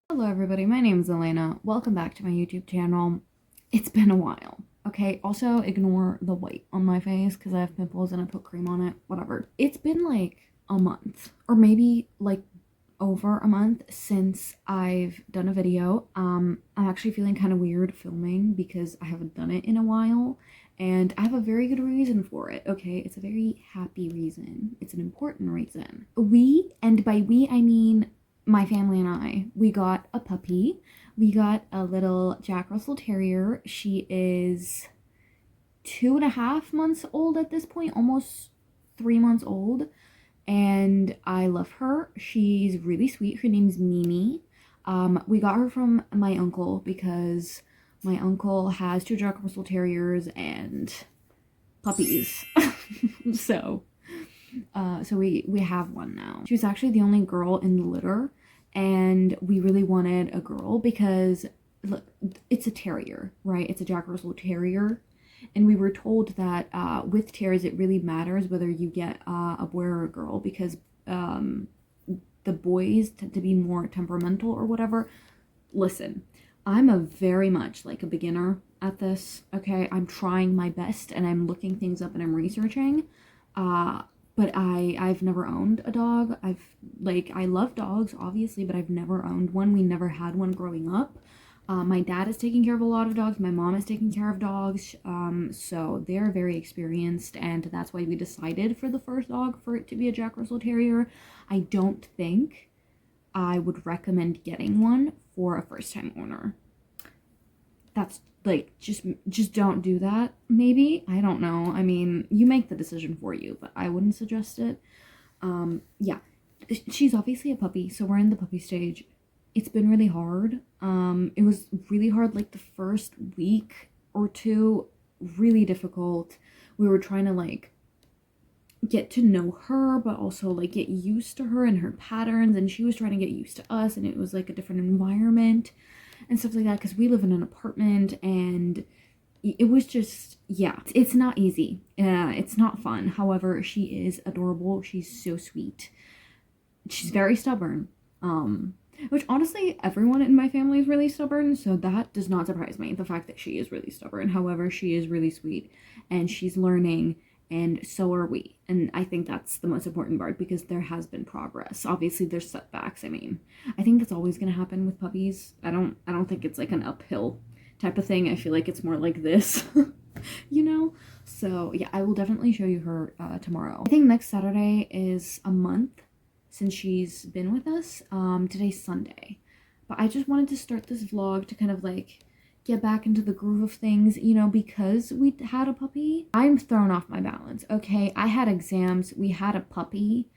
Hello everybody, my name is Elena. Welcome back to my YouTube channel. It's been a while, okay? Also, ignore the white on my face because I have pimples and I put cream on it, whatever. It's been like a month, or maybe like over a month since I've done a video. I'm actually feeling kind of weird filming because I haven't done it in a while, and I have a very good reason for it, okay? It's a very happy reason. It's an important reason. And by we I mean my family and I, we got a puppy. We got a little Jack Russell Terrier. She is 2.5 months old at this point, almost 3 months old. And I love her. She's really sweet. Her name's Mimi. We got her from my uncle because my uncle has two Jack Russell Terriers and puppies. so we have one now. She was actually the only girl in the litter, and we really wanted a girl because look, it's a terrier, right? It's a Jack Russell Terrier, and we were told that with terriers it really matters whether you get a boy or a girl because the boys tend to be more temperamental or whatever. Listen, I'm a very much like a beginner at this, okay? I'm trying my best and I'm looking things up and I'm researching. But I've never owned a dog. I love dogs, obviously, but I've never owned one. We never had one growing up. My dad is taking care of a lot of dogs. My mom is taking care of dogs. So they're very experienced, and that's why we decided for the first dog for it to be a Jack Russell Terrier. I don't think I would recommend getting one for a first-time owner. That's like just don't do that. Maybe, I don't know. I mean, you make the decision for you, but I wouldn't suggest it. Yeah, she's obviously a puppy, so we're in the puppy stage. It's been really hard. It was really hard like the first week or two, really difficult. We were trying to like get to know her, but also like get used to her and her patterns, and she was trying to get used to us, and it was like a different environment and stuff like that because we live in an apartment, and it was just, yeah, it's not easy. It's not fun. However, she is adorable. She's so sweet. She's very stubborn, which honestly everyone in my family is really stubborn, so that does not surprise me, the fact that she is really stubborn. However, she is really sweet and she's learning, and so are we, and I think that's the most important part because there has been progress. Obviously there's setbacks. I mean, I think that's always going to happen with puppies. I don't think it's like an uphill type of thing. I feel like it's more like this. you know. So yeah, I will definitely show you her tomorrow. I think next Saturday is a month since she's been with us. Today's Sunday, but I just wanted to start this vlog to kind of like get back into the groove of things, you know, because we had a puppy. I'm thrown off my balance, okay? I had exams, we had a puppy,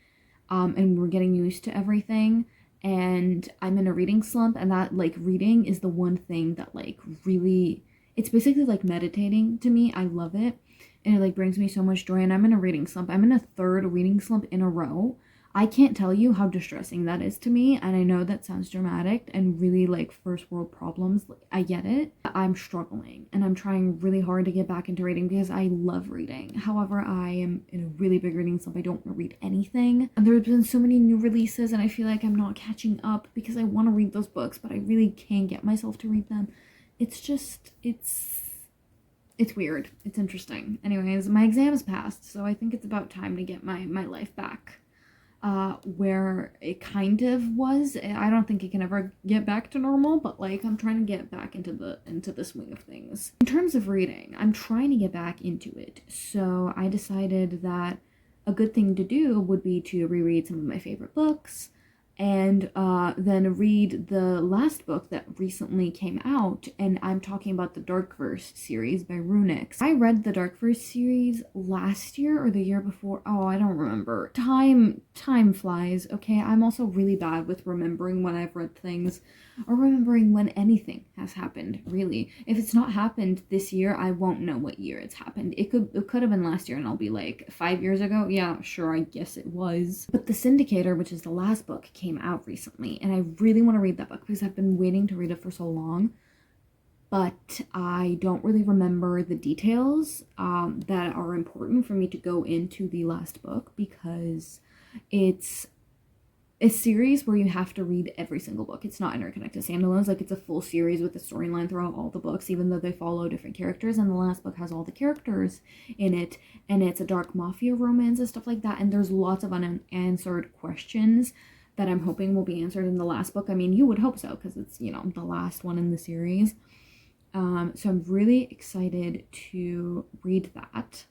and we're getting used to everything, and I'm in a reading slump, and that, like, reading is the one thing that, like, really, it's basically like meditating to me. I love it, and it, like, brings me so much joy, and I'm in a reading slump. I'm in a third reading slump in a row. I can't tell you how distressing that is to me, and I know that sounds dramatic and really like first world problems. I get it. I'm struggling and I'm trying really hard to get back into reading because I love reading. However, I am in a really big reading slump. I don't want to read anything. And there's been so many new releases and I feel like I'm not catching up because I want to read those books, but I really can't get myself to read them. It's just, it's weird. It's interesting. Anyways, my exams passed, so I think it's about time to get my life back. Where it kind of was. I don't think it can ever get back to normal, but like I'm trying to get back into the swing of things. In terms of reading, I'm trying to get back into it. So I decided that a good thing to do would be to reread some of my favorite books, and then read the last book that recently came out, and I'm talking about the Darkverse series by Runix. I read the Darkverse series last year or the year before. Oh, I don't remember. Time flies, okay? I'm also really bad with remembering when I've read things or remembering when anything has happened, really. If it's not happened this year, I won't know what year it's happened. It could have been last year and I'll be like, 5 years ago? Yeah, sure, I guess it was. But The Syndicator, which is the last book, came out recently, and I really want to read that book because I've been waiting to read it for so long. but I don't really remember the details that are important for me to go into the last book, because it's a series where you have to read every single book. It's not interconnected standalones. Like, it's a full series with a storyline throughout all the books, even though they follow different characters. And the last book has all the characters in it, and it's a dark mafia romance and stuff like that. And there's lots of unanswered questions that I'm hoping will be answered in the last book. I mean, you would hope so, because it's, you know, the last one in the series. So I'm really excited to read that.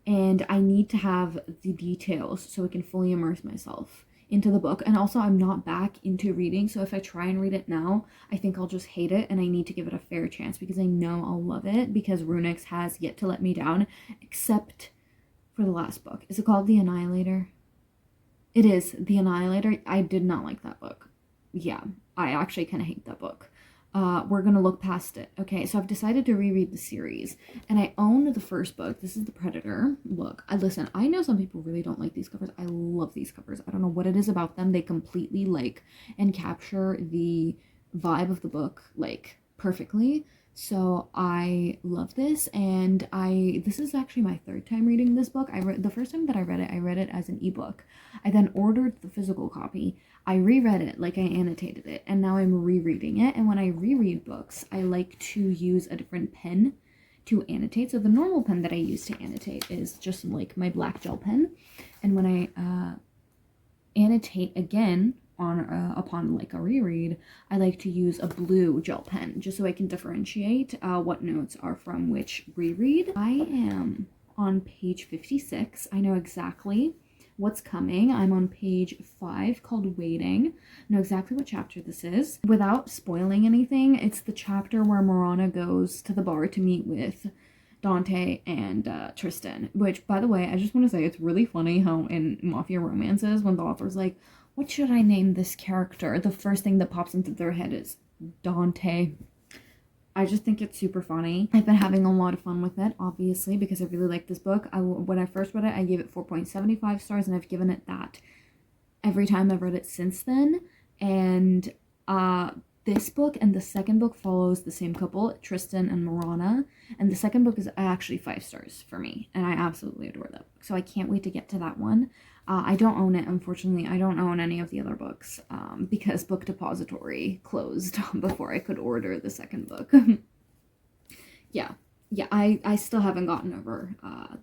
And I need to have the details so I can fully immerse myself into the book. And also, I'm not back into reading, so if I try and read it now, I think I'll just hate it, and I need to give it a fair chance, because I know I'll love it, because Runix has yet to let me down, except for the last book. Is it called The Annihilator? It is The Annihilator. I did not like that book. Yeah, I actually kind of hate that book. We're gonna look past it. Okay, so I've decided to reread the series, and I own the first book. This is The Predator. Look, listen, I know some people really don't like these covers. I love these covers. I don't know what it is about them. They completely, like, and capture the vibe of the book, like, perfectly. So I love this, and this is actually my third time reading this book. The first time that I read it as an ebook. I then ordered the physical copy. I reread it, like, I annotated it, and now I'm rereading it. And when I reread books, I like to use a different pen to annotate. So the normal pen that I use to annotate is just like my black gel pen. And when I annotate again upon like a reread, I like to use a blue gel pen, just so I can differentiate what notes are from which reread. I am on page 56. I know exactly what's coming. I'm on page 5, called Waiting. I know exactly what chapter this is. Without spoiling anything, it's the chapter where Marana goes to the bar to meet with Dante and Tristan, which, by the way, I just want to say, it's really funny how in mafia romances, when the author's like, what should I name this character? The first thing that pops into their head is Dante. I just think it's super funny. I've been having a lot of fun with it, obviously, because I really like this book. When I first read it, I gave it 4.75 stars, and I've given it that every time I've read it since then. And this book and the second book follows the same couple, Tristan and Marana. And the second book is actually 5 stars for me, and I absolutely adore that book. So I can't wait to get to that one. I don't own it, unfortunately. I don't own any of the other books because Book Depository closed before I could order the second book. yeah, I still haven't gotten over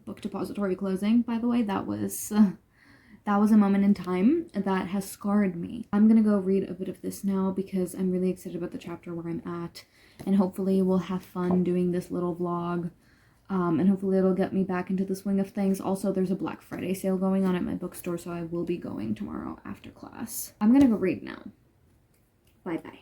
Book Depository closing, by the way. That was a moment in time that has scarred me. I'm gonna go read a bit of this now, because I'm really excited about the chapter where I'm at, and hopefully we'll have fun doing this little vlog. And hopefully it'll get me back into the swing of things. Also, there's a Black Friday sale going on at my bookstore, so I will be going tomorrow after class. I'm gonna go read now. Bye-bye.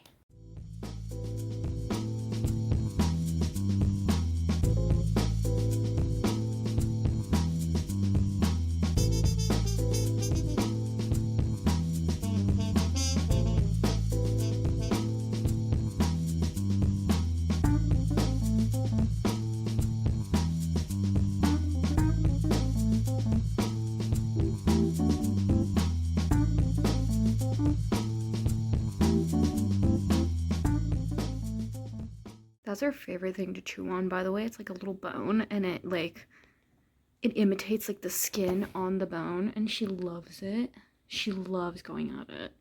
That's her favorite thing to chew on, by the way. It's like a little bone, and it imitates like the skin on the bone, and she loves it. She loves going at it.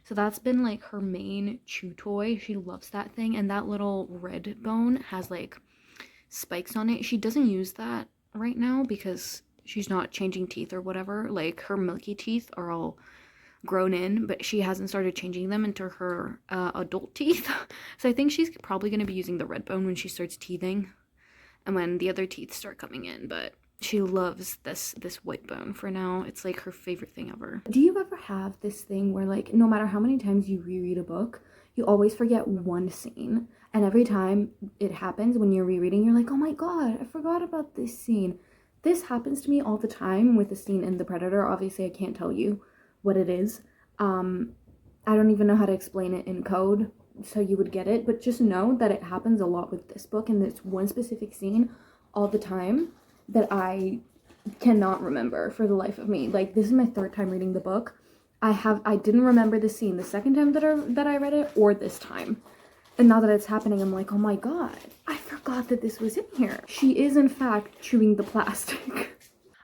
So that's been like her main chew toy. She loves that thing, and that little red bone has like spikes on it. She doesn't use that right now because she's not changing teeth or whatever. Like, her milky teeth are all grown in, but she hasn't started changing them into her adult teeth. So I think she's probably going to be using the red bone when she starts teething and when the other teeth start coming in. But she loves this white bone for now. It's like her favorite thing ever. Do you ever have this thing where, like, no matter how many times you reread a book, you always forget one scene, and every time it happens when you're rereading, you're like, oh my god, I forgot about this scene? This happens to me all the time with the scene in The Predator. Obviously, I can't tell you what it is. I don't even know how to explain it in code so you would get it, but just know that it happens a lot with this book, and there's one specific scene all the time that I cannot remember for the life of me. Like, this is my third time reading the book. I didn't remember the scene the second time that I read it, or this time. And now that it's happening, I'm like, oh my god, I forgot that this was in here. She is, in fact, chewing the plastic.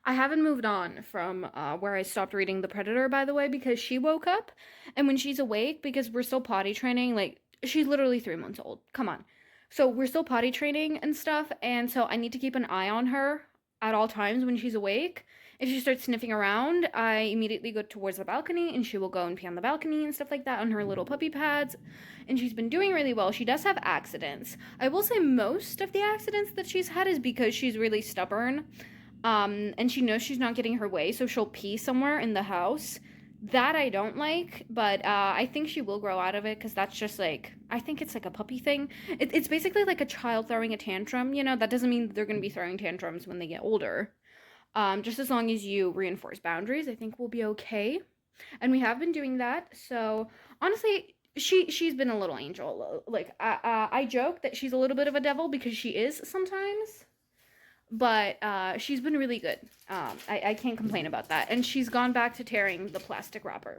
I haven't moved on from where I stopped reading The Predator, by the way, because she woke up. And when she's awake, because we're still potty training, like, she's literally 3 months old. Come on. So we're still potty training and stuff. And so I need to keep an eye on her at all times when she's awake. If she starts sniffing around, I immediately go towards the balcony and she will go and pee on the balcony and stuff like that on her little puppy pads. And she's been doing really well. She does have accidents. I will say most of the accidents that she's had is because she's really stubborn. And she knows she's not getting her way, so she'll pee somewhere in the house. That I don't like, but I think she will grow out of it because that's just like, I think it's like a puppy thing. It's basically like a child throwing a tantrum, you know? That doesn't mean they're going to be throwing tantrums when they get older. Just as long as you reinforce boundaries, I think we'll be okay. And we have been doing that. So honestly, she's been a little angel. Like I joke that she's a little bit of a devil because she is sometimes, but she's been really good. I can't complain about that. And she's gone back to tearing the plastic wrapper.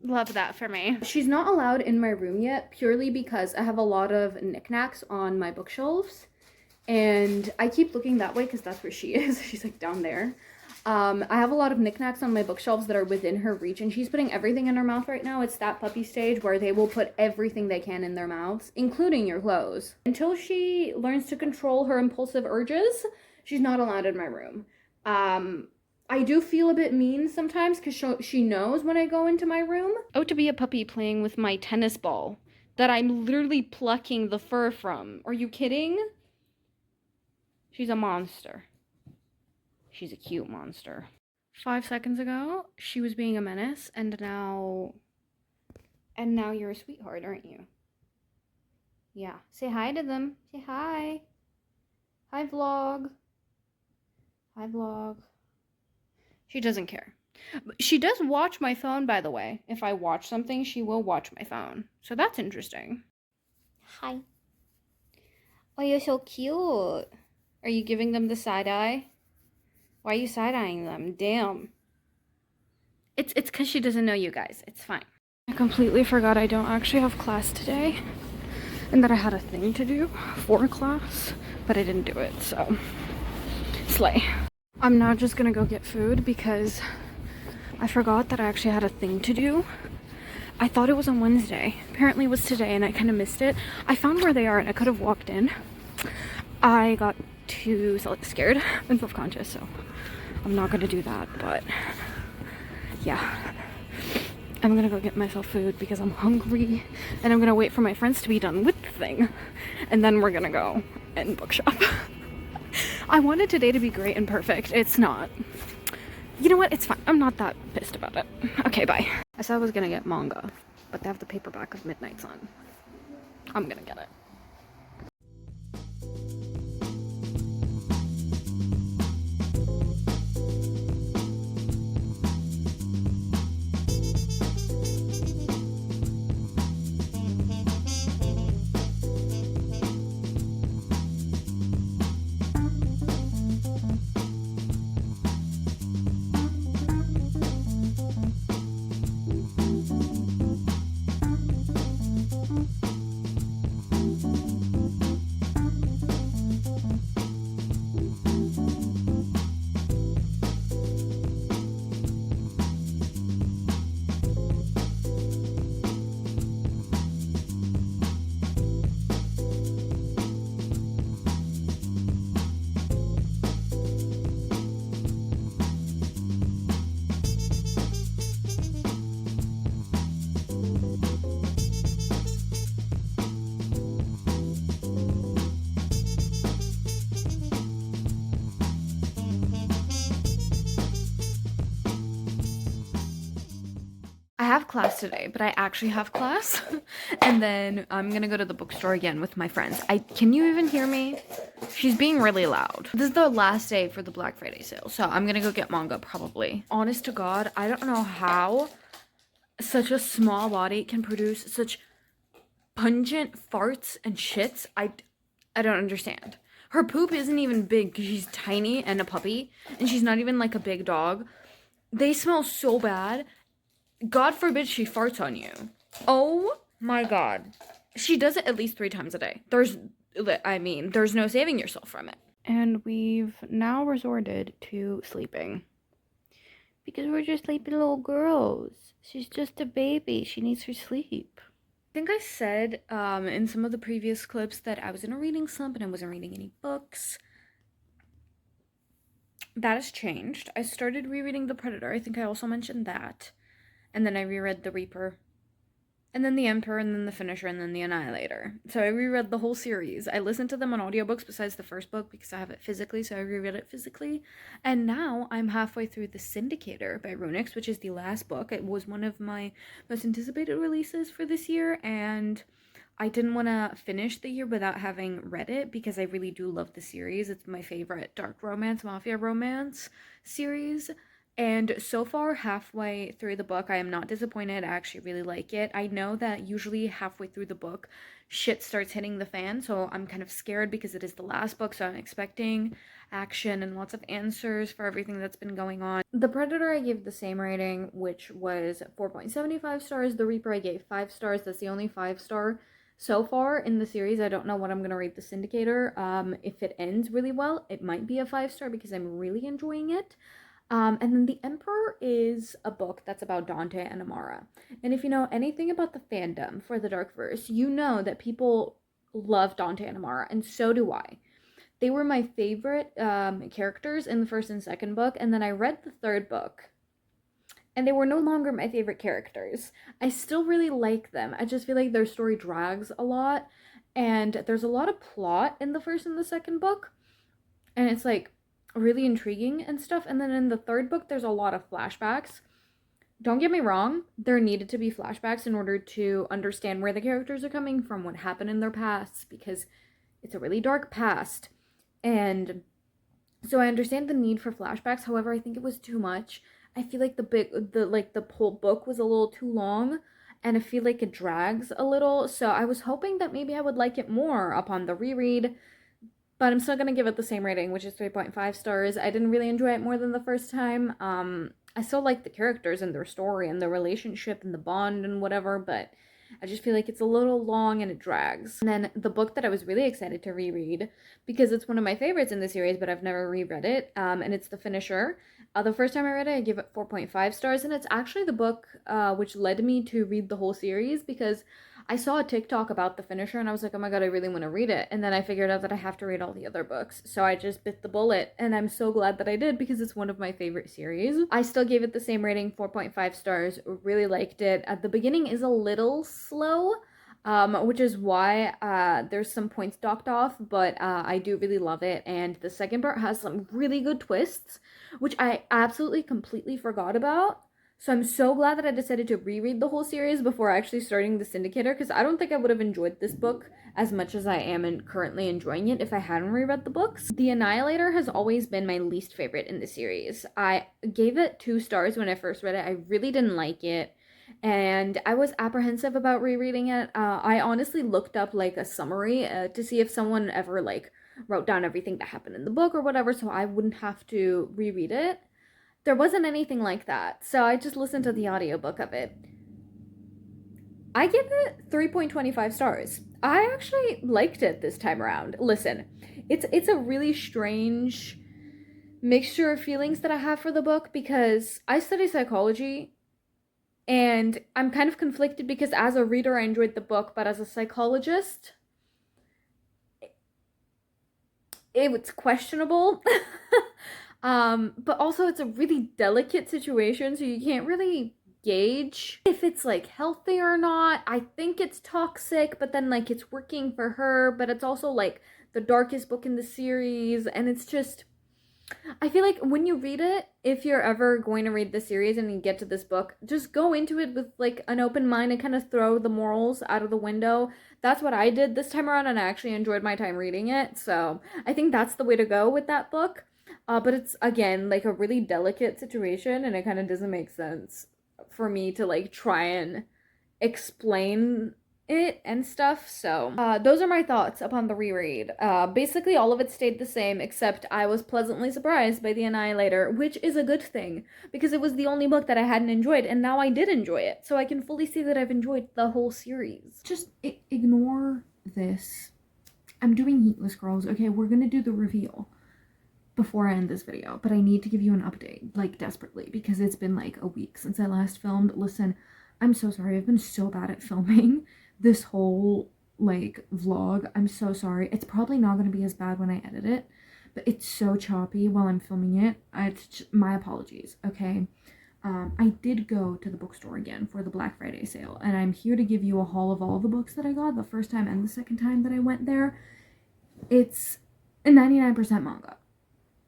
Love that for me. She's not allowed in my room yet purely because I have a lot of knickknacks on my bookshelves. And I keep looking that way because that's where she is. She's like down there. I have a lot of knickknacks on my bookshelves that are within her reach, and she's putting everything in her mouth right now. It's that puppy stage where they will put everything they can in their mouths, including your clothes. Until she learns to control her impulsive urges, she's not allowed in my room. I do feel a bit mean sometimes because she knows when I go into my room. Oh, to be a puppy playing with my tennis ball that I'm literally plucking the fur from. Are you kidding? She's a monster. She's a cute monster. 5 seconds ago, she was being a menace, and now you're a sweetheart, aren't you? Yeah. Say hi to them. Say hi. Hi, vlog. Hi, vlog. She doesn't care. She does watch my phone, by the way. If I watch something, she will watch my phone. So that's interesting. Hi. Oh, you're so cute. Are you giving them the side eye? Why are you side-eyeing them? Damn. It's because she doesn't know you guys. It's fine. I completely forgot I don't actually have class today. And that I had a thing to do for class. But I didn't do it, so... slay. I'm now just gonna go get food because I forgot that I actually had a thing to do. I thought it was on Wednesday. Apparently it was today and I kind of missed it. I found where they are and I could have walked in. I got too scared and self-conscious, so I'm not gonna do that, but yeah. I'm gonna go get myself food because I'm hungry and I'm gonna wait for my friends to be done with the thing and then we're gonna go and bookshop. I wanted today to be great and perfect. It's not. You know what? It's fine. I'm not that pissed about it. Okay, bye. I said I was gonna get manga, but they have the paperback of Midnight Sun. I'm gonna get it. I have class today, but I actually have class. And then I'm gonna go to the bookstore again with my friends. Can you even hear me? She's being really loud. This is the last day for the Black Friday sale, so I'm gonna go get manga probably. Honest to God, I don't know how such a small body can produce such pungent farts and shits. I don't understand. Her poop isn't even big because she's tiny and a puppy, and she's not even like a big dog. They smell so bad. God forbid she farts on you. Oh my God. She does it at least 3 times a day. There's no saving yourself from it. And we've now resorted to sleeping. Because we're just sleepy little girls. She's just a baby. She needs her sleep. I think I said in some of the previous clips that I was in a reading slump and I wasn't reading any books. That has changed. I started rereading The Predator. I think I also mentioned that. And then I reread The Reaper. And then The Emperor, and then The Finisher, and then The Annihilator. So I reread the whole series. I listened to them on audiobooks besides the first book because I have it physically, so I reread it physically. And now I'm halfway through The Syndicator by Runix, which is the last book. It was one of my most anticipated releases for this year, and I didn't want to finish the year without having read it because I really do love the series. It's my favorite dark romance, mafia romance series. And so far, halfway through the book, I am not disappointed. I actually really like it. I know that usually halfway through the book, shit starts hitting the fan, so I'm kind of scared because it is the last book, so I'm expecting action and lots of answers for everything that's been going on. The Predator, I gave the same rating, which was 4.75 stars. The Reaper, I gave 5 stars. That's the only 5-star so far in the series. I don't know what I'm going to rate The Syndicator. If it ends really well, it might be a 5-star because I'm really enjoying it. And then The Emperor is a book that's about Dante and Amara. And if you know anything about the fandom for the Darkverse, you know that people love Dante and Amara, and so do I. They were my favorite characters in the first and second book, and then I read the third book, and they were no longer my favorite characters. I still really like them. I just feel like their story drags a lot, and there's a lot of plot in the first and the second book, and it's like really intriguing and stuff. And then in the third book, there's a lot of flashbacks. Don't get me wrong, there needed to be flashbacks in order to understand where the characters are coming from, what happened in their pasts, because it's a really dark past. And so I understand the need for flashbacks. However, I think it was too much. I feel like the whole book was a little too long, and I feel like it drags a little. So I was hoping that maybe I would like it more upon the reread. But I'm still going to give it the same rating, which is 3.5 stars. I didn't really enjoy it more than the first time. I still like the characters and their story and the relationship and the bond and whatever, but I just feel like it's a little long and it drags. And then the book that I was really excited to reread, because it's one of my favorites in the series, but I've never reread it, and it's The Finisher. The first time I read it, I gave it 4.5 stars, and it's actually the book which led me to read the whole series, because I saw a TikTok about The Finisher and I was like, oh my god, I really want to read it. And then I figured out that I have to read all the other books. So I just bit the bullet, and I'm so glad that I did because it's one of my favorite series. I still gave it the same rating, 4.5 stars. Really liked it. At the beginning is a little slow, which is why there's some points docked off, but I do really love it. And the second part has some really good twists, which I absolutely completely forgot about. So I'm so glad that I decided to reread the whole series before actually starting The Syndicator, because I don't think I would have enjoyed this book as much as I am currently enjoying it if I hadn't reread the books. The Annihilator has always been my least favorite in the series. I gave it 2 stars when I first read it. I really didn't like it, and I was apprehensive about rereading it. I honestly looked up like a summary to see if someone ever like wrote down everything that happened in the book or whatever, so I wouldn't have to reread it. There wasn't anything like that, so I just listened to the audiobook of it. I give it 3.25 stars. I actually liked it this time around. Listen, it's a really strange mixture of feelings that I have for the book, because I study psychology and I'm kind of conflicted because as a reader I enjoyed the book, but as a psychologist it was questionable. But also it's a really delicate situation, so you can't really gauge if it's like healthy or not. I think it's toxic, but then like it's working for her, but it's also like the darkest book in the series, and it's just, I feel like when you read it, if you're ever going to read the series and you get to this book, just go into it with like an open mind and kind of throw the morals out of the window. That's what I did this time around, and I actually enjoyed my time reading it. So I think that's the way to go with that book. But it's, again, like a really delicate situation, and it kind of doesn't make sense for me to like try and explain it and stuff. So those are my thoughts upon the reread. Basically all of it stayed the same, except I was pleasantly surprised by The Annihilator, which is a good thing because it was the only book that I hadn't enjoyed, and now I did enjoy it, so I can fully see that I've enjoyed the whole series. Just ignore this. I'm doing Heatless Girls. Okay, we're gonna do the reveal before I end this video, but I need to give you an update, like, desperately, because it's been like a week since I last filmed. Listen, I'm so sorry. I've been so bad at filming this whole, like, vlog. I'm so sorry. It's probably not going to be as bad when I edit it, but it's so choppy while I'm filming it. My apologies, okay? I did go to the bookstore again for the Black Friday sale, and I'm here to give you a haul of all the books that I got the first time and the second time that I went there. It's a 99% manga.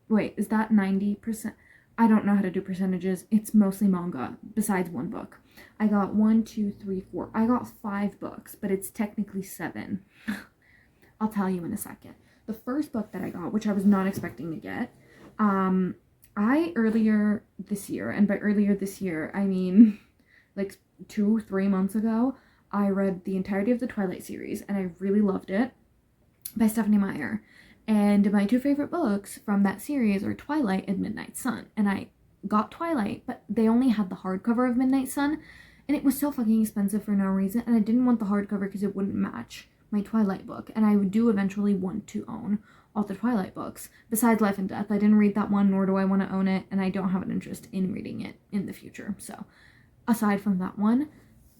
Wait, is that 90%? I don't know how to do percentages. It's mostly manga, besides one book. I got 1, 2, 3, 4. I got 5 books, but it's technically 7. I'll tell you in a second. The first book that I got, which I was not expecting to get, I earlier this year, and by earlier this year, I mean like 2-3 months ago, I read the entirety of the Twilight series, and I really loved it, by Stephenie Meyer. And my 2 favorite books from that series are Twilight and Midnight Sun. And I got Twilight, but they only had the hardcover of Midnight Sun, and it was so fucking expensive for no reason, and I didn't want the hardcover because it wouldn't match my Twilight book, and I do eventually want to own all the Twilight books, besides Life and Death. I didn't read that one, nor do I want to own it, and I don't have an interest in reading it in the future. So, aside from that one,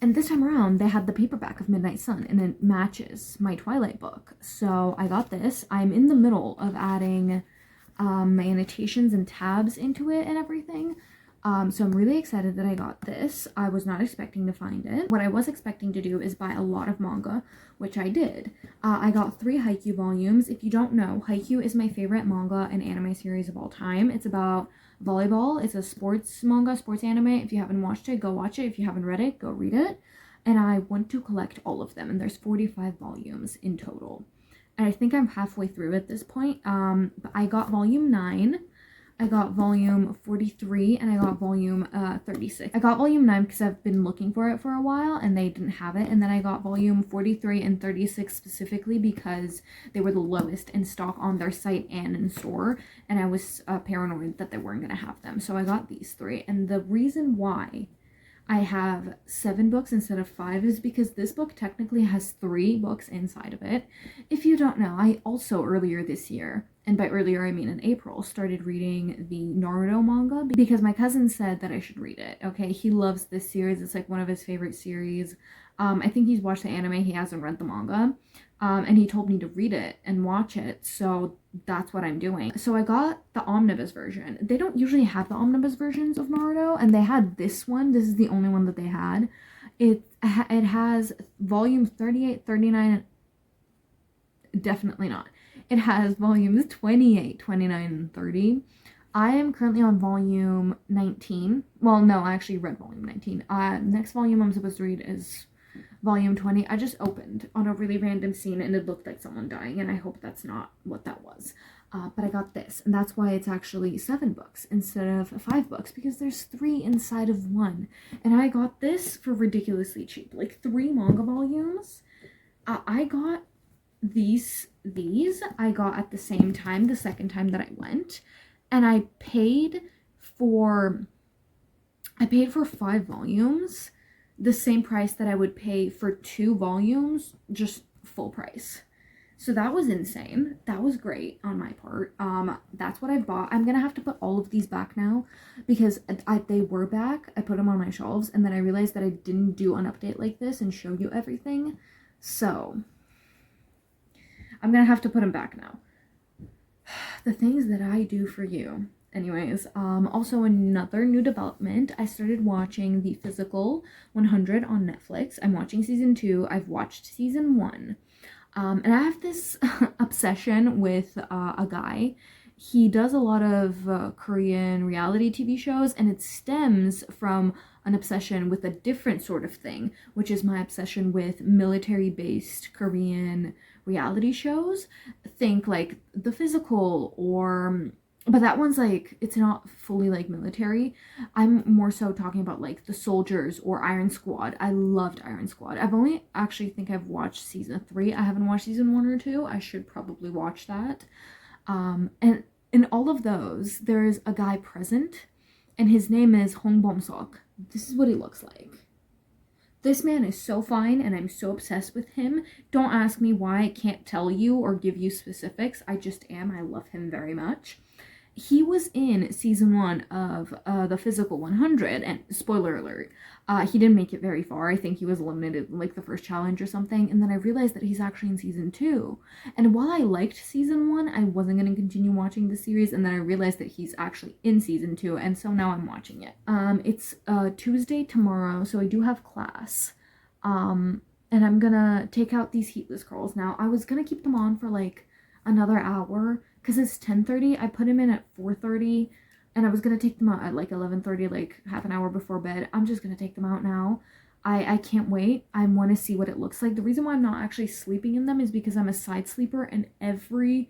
and this time around, they had the paperback of Midnight Sun, and it matches my Twilight book. So I got this. I'm in the middle of adding my annotations and tabs into it and everything. So I'm really excited that I got this. I was not expecting to find it. What I was expecting to do is buy a lot of manga, which I did. I got 3 Haikyuu volumes. If you don't know, Haikyuu is my favorite manga and anime series of all time. It's about volleyball. It's a sports manga, sports anime. If you haven't watched it, go watch it. If you haven't read it, go read it. And I want to collect all of them, and there's 45 volumes in total. And I think I'm halfway through at this point. But I got volume 9. I got volume 43, and I got volume 36. I got volume 9 because I've been looking for it for a while and they didn't have it. And then I got volume 43 and 36 specifically because they were the lowest in stock on their site and in store. And I was paranoid that they weren't going to have them. So I got these 3. And the reason why I have 7 books instead of 5 is because this book technically has 3 books inside of it. If you don't know, I also earlier this year, and by earlier I mean in April, started reading the Naruto manga because my cousin said that I should read it. Okay, he loves this series. It's like one of his favorite series. I think he's watched the anime. He hasn't read the manga. And he told me to read it and watch it, so that's what I'm doing. So I got the omnibus version. They don't usually have the omnibus versions of Naruto, and they had this one. This is the only one that they had. It has volume 38, 39, definitely not. It has volumes 28, 29, and 30. I am currently on volume 19. Well, no, I actually read volume 19. Next volume I'm supposed to read is volume 20. I just opened on a really random scene and it looked like someone dying, and I hope that's not what that was. But I got this, and that's why it's actually 7 books instead of 5 books, because there's 3 inside of 1. And I got this for ridiculously cheap, like 3 manga volumes. I got these I got at the same time the second time that I went, and I paid for 5 volumes the same price that I would pay for 2 volumes, just full price. So that was insane. That was great on my part. That's what I bought. I'm gonna have to put all of these back now because they were back. I put them on my shelves, and then I realized that I didn't do an update like this and show you everything. So I'm gonna have to put them back now. The things that I do for you. Anyways, also another new development, I started watching The Physical 100 on Netflix. I'm watching season 2. I've watched season 1. And I have this obsession with a guy. He does a lot of Korean reality TV shows, and it stems from an obsession with a different sort of thing, which is my obsession with military-based Korean reality shows. Think like The Physical or But that one's like, it's not fully like military. I'm more so talking about like the soldiers or Iron Squad. I loved Iron Squad. I've only actually think I've watched season 3. I haven't watched season 1 or 2. I should probably watch that. And in all of those, there is a guy present, and his name is Hong Bom Sok. This is what he looks like. This man is so fine, and I'm so obsessed with him. Don't ask me why. I can't tell you or give you specifics. I just am. I love him very much. He was in season 1 of the Physical 100, and spoiler alert, he didn't make it very far. I think he was eliminated in like the first challenge or something, and then I realized that he's actually in season 2. And while I liked season 1, I wasn't going to continue watching the series, and then I realized that he's actually in season 2, and so now I'm watching it. It's Tuesday tomorrow, so I do have class. And I'm gonna take out these heatless curls now. I was gonna keep them on for like another hour because it's 10:30. I put them in at 4:30, and I was gonna take them out at like 11:30, like half an hour before bed. I'm just gonna take them out now. I can't wait. I want to see what it looks like. The reason why I'm not actually sleeping in them is because I'm a side sleeper, and every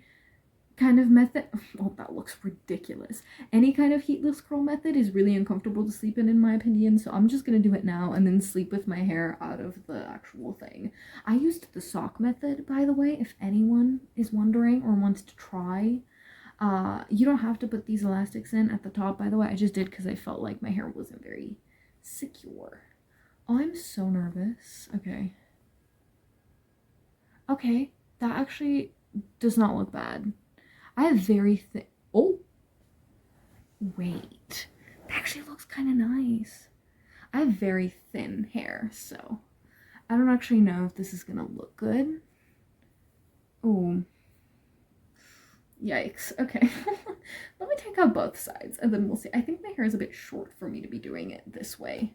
kind of method, oh, that looks ridiculous. Any kind of heatless curl method is really uncomfortable to sleep in my opinion, so I'm just gonna do it now and then sleep with my hair out of the actual thing. I used the sock method, by the way, if anyone is wondering or wants to try. You don't have to put these elastics in at the top, by the way. I just did because I felt like my hair wasn't very secure. Oh, I'm so nervous. Okay. Okay, that actually does not look bad. I have very thin. Oh, wait. That actually looks kind of nice. I have very thin hair, so I don't actually know if this is gonna look good. Oh, yikes. Okay. Let me take out both sides and then we'll see. I think my hair is a bit short for me to be doing it this way.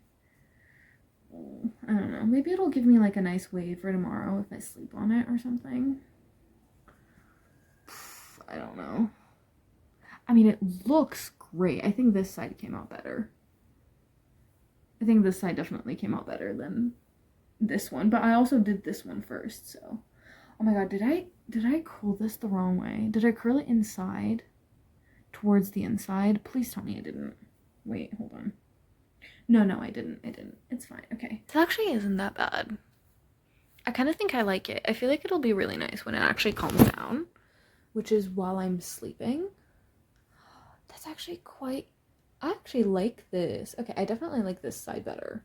I don't know. Maybe it'll give me like a nice wave for tomorrow if I sleep on it or something. I don't know. I mean, it looks great. I think this side came out better. I think this side definitely came out better than this one, but I also did this one first, so. Oh my god, did I curl this the wrong way? Did I curl it inside towards the inside? Please tell me I didn't. Wait, hold on. No, I didn't. It's fine. Okay. It actually isn't that bad. I kind of think I like it. I feel like it'll be really nice when it actually calms down, which is while I'm sleeping. That's actually quite, I actually like this. Okay, I definitely like this side better.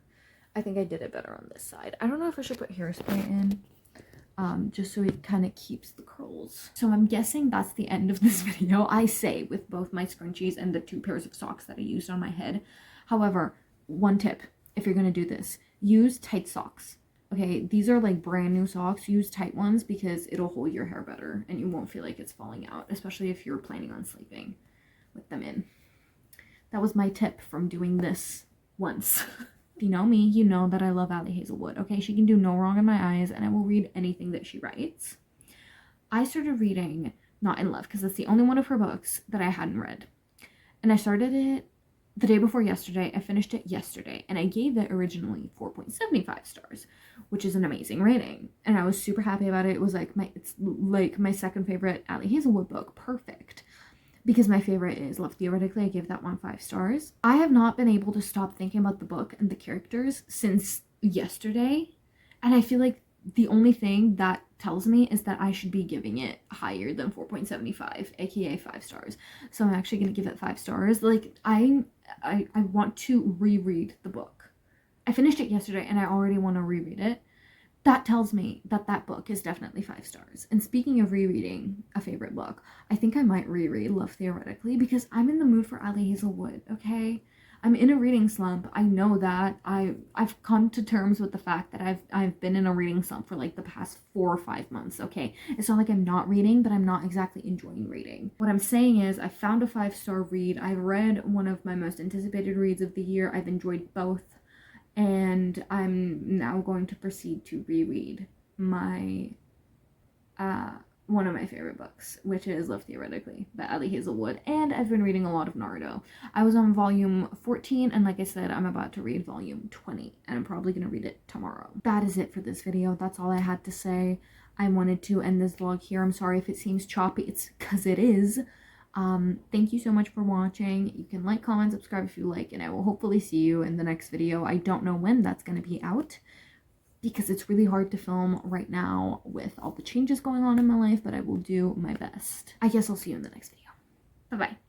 I think I did it better on this side. I don't know if I should put hairspray in, just so it kind of keeps the curls. So I'm guessing that's the end of this video. I say with both my scrunchies and the 2 pairs of socks that I used on my head. However, one tip, if you're gonna do this, use tight socks. Okay, these are like brand new socks. Use tight ones because it'll hold your hair better and you won't feel like it's falling out, especially if you're planning on sleeping with them in. That was my tip from doing this once. If you know me, you know that I love Ali Hazelwood. Okay, she can do no wrong in my eyes, and I will read anything that she writes. I started reading Not in Love because that's the only one of her books that I hadn't read. And I started it the day before yesterday. I finished it yesterday, and I gave it originally 4.75 stars, which is an amazing rating. And I was super happy about it. It was like it's like my second favorite Ali Hazelwood book. Perfect. Because my favorite is Love Theoretically. I gave that one 5 stars. I have not been able to stop thinking about the book and the characters since yesterday. And I feel like the only thing that tells me is that I should be giving it higher than 4.75, aka 5 stars. So I'm actually going to give it 5 stars. Like, I want to reread the book. I finished it yesterday and I already want to reread it. That tells me that that book is definitely 5 stars. And speaking of rereading a favorite book, I think I might reread Love Theoretically because I'm in the mood for Ali Hazelwood, okay? I'm in a reading slump. I know that. I've come to terms with the fact that I've been in a reading slump for like the past 4 or 5 months, okay? It's not like I'm not reading, but I'm not exactly enjoying reading. What I'm saying is I found a 5-star read. I've read one of my most anticipated reads of the year. I've enjoyed both. And I'm now going to proceed to reread my one of my favorite books, which is Love Theoretically by Ali Hazelwood. And I've been reading a lot of Naruto. I was on volume 14, and like I said, I'm about to read volume 20, and I'm probably going to read it tomorrow. That is it for this video. That's all I had to say. I wanted to end this vlog here. I'm sorry if it seems choppy. It's because it is. Thank you so much for watching. You can like, comment, subscribe if you like, and I will hopefully see you in the next video. I don't know when that's going to be out because it's really hard to film right now with all the changes going on in my life, but I will do my best. I guess I'll see you in the next video. Bye-bye.